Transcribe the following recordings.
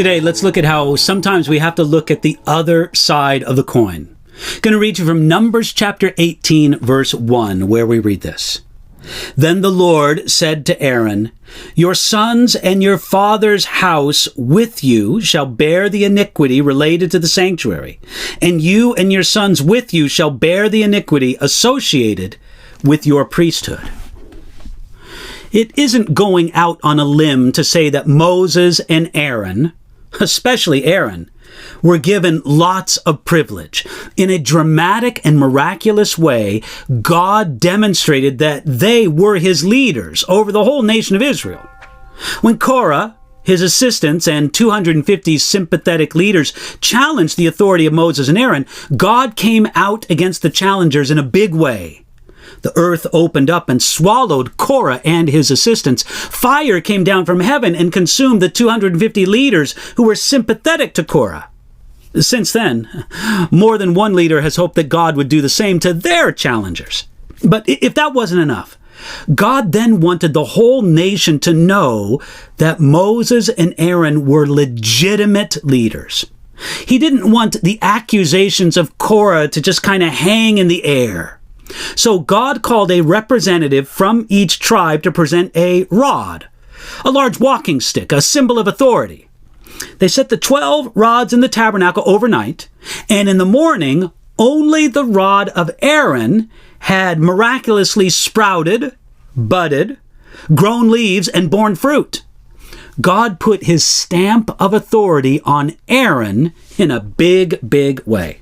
Today, let's look at how sometimes we have to look at the other side of the coin. Going to read you from Numbers chapter 18, verse 1, where we read this. Then the Lord said to Aaron, "Your sons and your father's house with you shall bear the iniquity related to the sanctuary, and you and your sons with you shall bear the iniquity associated with your priesthood." It isn't going out on a limb to say that Moses and Aaron, especially Aaron, were given lots of privilege. In a dramatic and miraculous way, God demonstrated that they were his leaders over the whole nation of Israel. When Korah, his assistants, and 250 sympathetic leaders challenged the authority of Moses and Aaron, God came out against the challengers in a big way. The earth opened up and swallowed Korah and his assistants. Fire came down from heaven and consumed the 250 leaders who were sympathetic to Korah. Since then, more than one leader has hoped that God would do the same to their challengers. But if that wasn't enough, God then wanted the whole nation to know that Moses and Aaron were legitimate leaders. He didn't want the accusations of Korah to just kind of hang in the air. So God called a representative from each tribe to present a rod, a large walking stick, a symbol of authority. They set the 12 rods in the tabernacle overnight, and in the morning, only the rod of Aaron had miraculously sprouted, budded, grown leaves, and borne fruit. God put his stamp of authority on Aaron in a big, big way.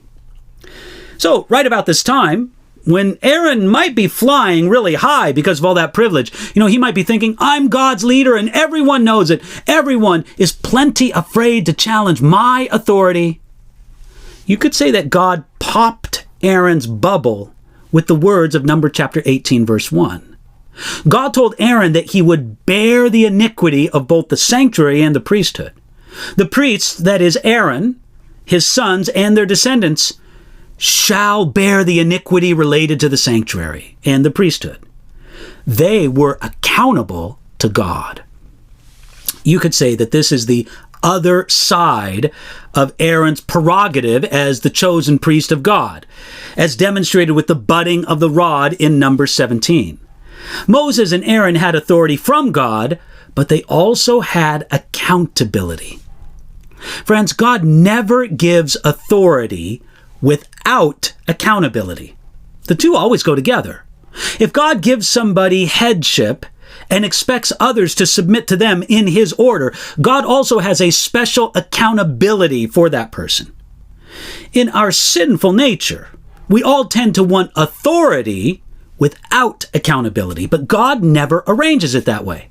So, right about this time, when Aaron might be flying really high because of all that privilege, he might be thinking, I'm God's leader and everyone knows it. Everyone is plenty afraid to challenge my authority. You could say that God popped Aaron's bubble with the words of Numbers chapter 18, verse 1. God told Aaron that he would bear the iniquity of both the sanctuary and the priesthood. The priests, that is Aaron, his sons, and their descendants, shall bear the iniquity related to the sanctuary and the priesthood. They were accountable to God. You could say that this is the other side of Aaron's prerogative as the chosen priest of God, as demonstrated with the budding of the rod in Numbers 17. Moses and Aaron had authority from God, but they also had accountability. Friends, God never gives authority without accountability. The two always go together. If God gives somebody headship and expects others to submit to them in his order, God also has a special accountability for that person. In our sinful nature, we all tend to want authority without accountability, but God never arranges it that way.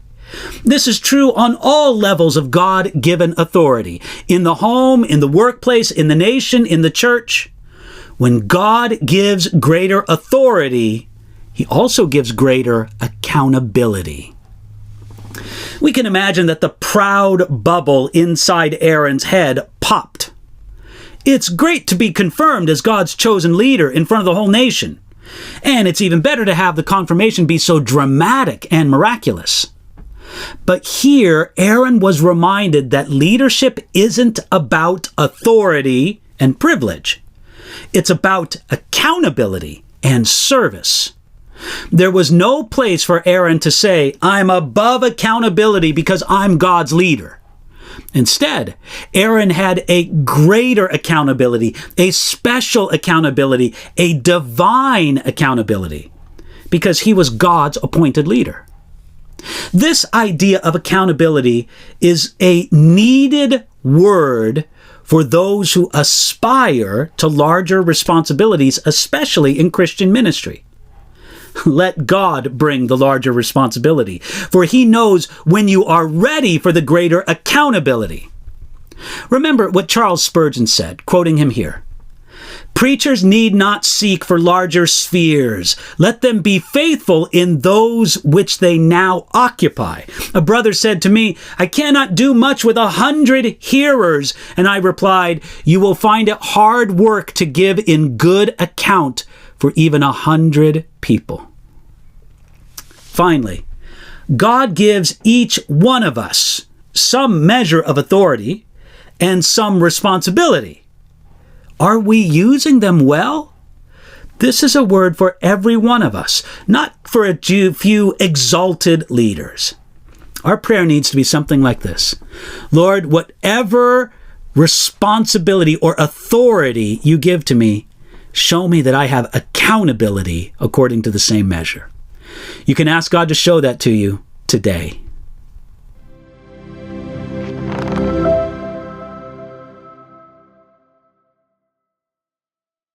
This is true on all levels of God-given authority, in the home, in the workplace, in the nation, in the church. When God gives greater authority, he also gives greater accountability. We can imagine that the proud bubble inside Aaron's head popped. It's great to be confirmed as God's chosen leader in front of the whole nation. And it's even better to have the confirmation be so dramatic and miraculous. But here, Aaron was reminded that leadership isn't about authority and privilege. It's about accountability and service. There was no place for Aaron to say, I'm above accountability because I'm God's leader. Instead, Aaron had a greater accountability, a special accountability, a divine accountability, because he was God's appointed leader. This idea of accountability is a needed word for those who aspire to larger responsibilities, especially in Christian ministry. Let God bring the larger responsibility, for he knows when you are ready for the greater accountability. Remember what Charles Spurgeon said, quoting him here. Preachers need not seek for larger spheres. Let them be faithful in those which they now occupy. A brother said to me, I cannot do much with 100 hearers. And I replied, you will find it hard work to give in good account for even 100 people. Finally, God gives each one of us some measure of authority and some responsibility. Are we using them well? This is a word for every one of us, not for a few exalted leaders. Our prayer needs to be something like this. Lord, whatever responsibility or authority you give to me, show me that I have accountability according to the same measure. You can ask God to show that to you today.